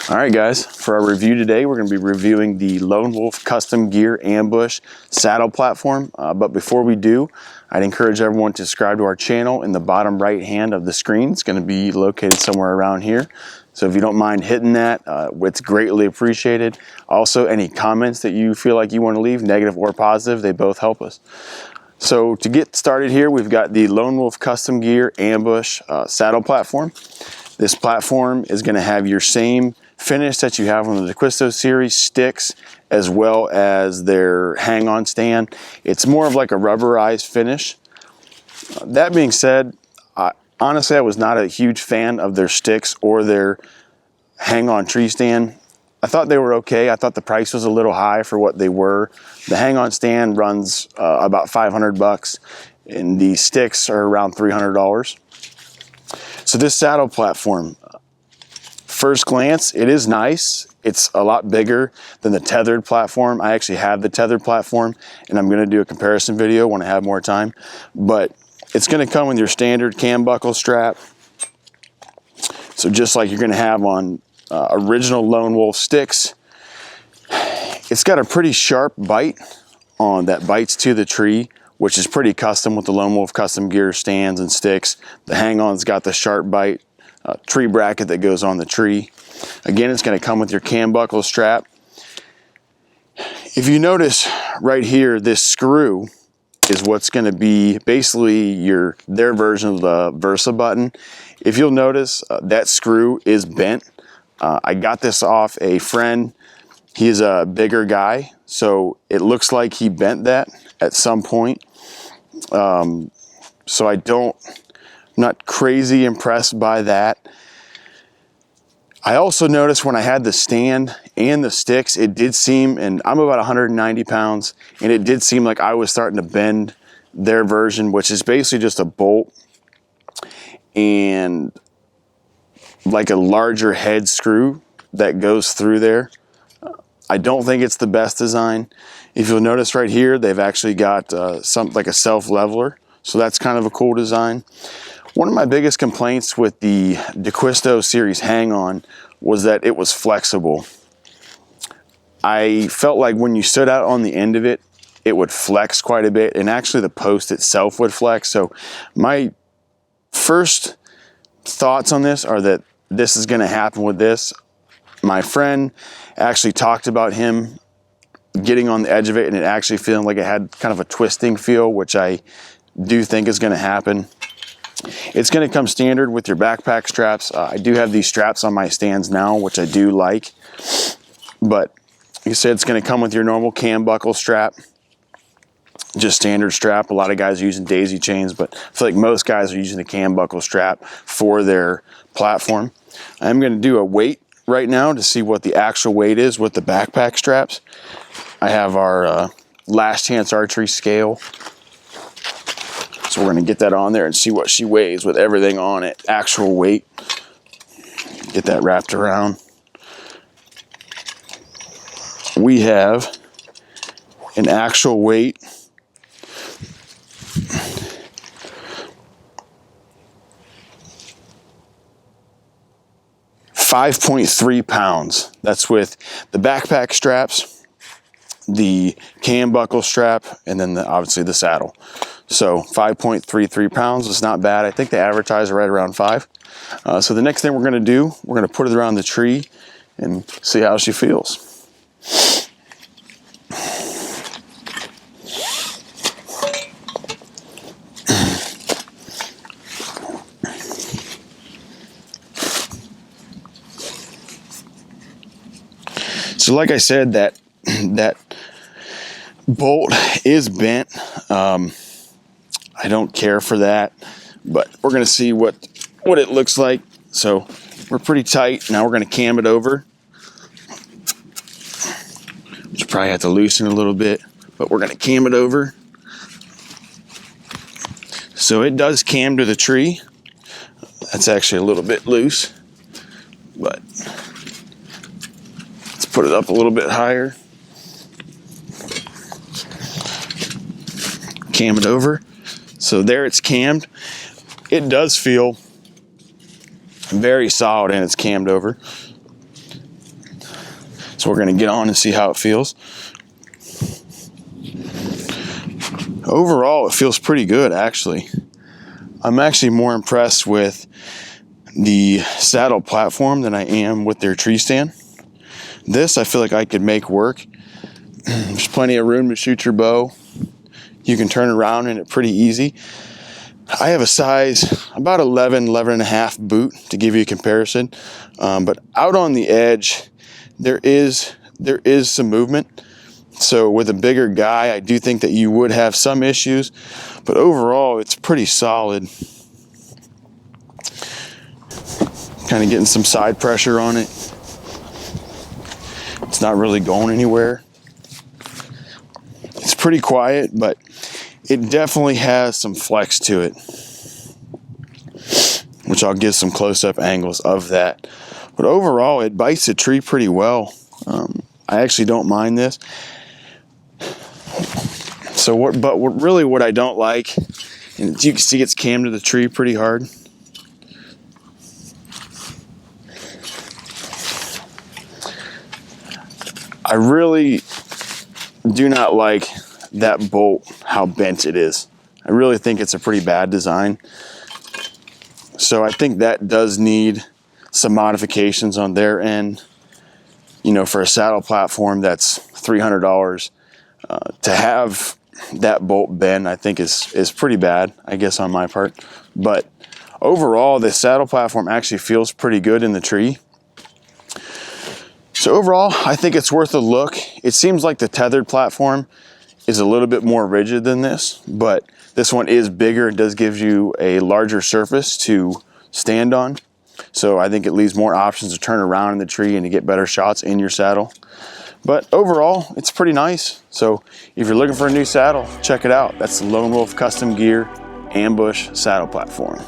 All right, guys, for our review today, we're going to be reviewing the Lone Wolf Custom Gear Ambush saddle platform. But before we do, I'd encourage everyone to subscribe to our channel in the bottom right hand of the screen. It's going to be located somewhere around here. So if you don't mind hitting that, it's greatly appreciated. Also, any comments that you feel like you want to leave, negative or positive, they both help us. So to get started here, we've got the Lone Wolf Custom Gear Ambush saddle platform. This platform is going to have your same finish that you have on the DeQuisto series sticks, as well as their hang-on stand. It's more of like a rubberized finish. That being said, honestly, I was not a huge fan of their sticks or their hang-on tree stand. I thought they were okay. I thought the price was a little high for what they were. The hang-on stand runs about $500, and the sticks are around $300. So this saddle platform, first glance, it is nice. It's a lot bigger than the tethered platform. I actually have the tethered platform, and I'm going to do a comparison video when I have more time. But it's going to come with your standard cam buckle strap. So just like you're going to have on original Lone Wolf sticks, it's got a pretty sharp bite that bites to the tree, which is pretty custom with the Lone Wolf Custom Gear stands and sticks. The hang-on's got the sharp bite tree bracket that goes on the tree. Again, it's going to come with your cam buckle strap. If you notice right here, this screw is what's going to be basically their version of the Versa button. If you'll notice, that screw is bent. I got this off a friend. He's a bigger guy, so it looks like he bent that at some point. So I'm not crazy impressed by that. I also noticed when I had the stand and the sticks, it did seem, and I'm about 190 pounds, and it did seem like I was starting to bend their version, which is basically just a bolt and like a larger head screw that goes through there. I don't think it's the best design. If you'll notice right here, they've actually got something like a self-leveler. So that's kind of a cool design. One of my biggest complaints with the DeQuisto series hang-on was that it was flexible. I felt like when you stood out on the end of it, it would flex quite a bit, and actually the post itself would flex. So my first thoughts on this are that this is going to happen with this. My friend actually talked about him getting on the edge of it and it actually feeling like it had kind of a twisting feel, which I do think is going to happen. It's going to come standard with your backpack straps. I do have these straps on my stands now, which I do like. But like I said, it's going to come with your normal cam buckle strap, just standard strap. A lot of guys are using daisy chains, but I feel like most guys are using the cam buckle strap for their platform. I'm going to do a weight right now to see what the actual weight is with the backpack straps. I have our Last Chance Archery scale. So we're going to get that on there and see what she weighs with everything on it, actual weight. Get that wrapped around. We have an actual weight . 5.3 pounds. That's with the backpack straps, the cam buckle strap, and then obviously the saddle. So 5.33 pounds is not bad. I think they advertise right around 5. So the next thing we're going to do, we're going to put it around the tree and see how she feels. So like I said, that bolt is bent. I don't care for that, but we're going to see what it looks like. So we're pretty tight. Now we're going to cam it over. Which probably have to loosen a little bit, but we're going to cam it over. So it does cam to the tree. That's actually a little bit loose, but let's put it up a little bit higher. Cam it over. So there it's cammed. It does feel very solid and it's cammed over. So we're gonna get on and see how it feels. Overall, it feels pretty good, actually. I'm actually more impressed with the saddle platform than I am with their tree stand. This, I feel like I could make work. There's plenty of room to shoot your bow. You can turn around in it pretty easy. I have a size about 11 and a half boot to give you a comparison. But out on the edge, there is some movement. So with a bigger guy, I do think that you would have some issues, but overall it's pretty solid. Kind of getting some side pressure on it. It's not really going anywhere. It's pretty quiet, but it definitely has some flex to it, which I'll give some close-up angles of that. But overall, it bites the tree pretty well. I actually don't mind this. So what I don't like, and you can see it's cammed to the tree pretty hard. I really do not like that bolt, how bent it is. I really think it's a pretty bad design. So I think that does need some modifications on their end. You know, for a saddle platform that's $300, to have that bolt bend, I think is pretty bad, I guess, on my part. But overall, the saddle platform actually feels pretty good in the tree. So overall, I think it's worth a look. It seems like the tethered platform is a little bit more rigid than this, but this one is bigger. It does give you a larger surface to stand on. So I think it leaves more options to turn around in the tree and to get better shots in your saddle. But overall, it's pretty nice. So if you're looking for a new saddle, check it out. That's the Lone Wolf Custom Gear Ambush Saddle Platform.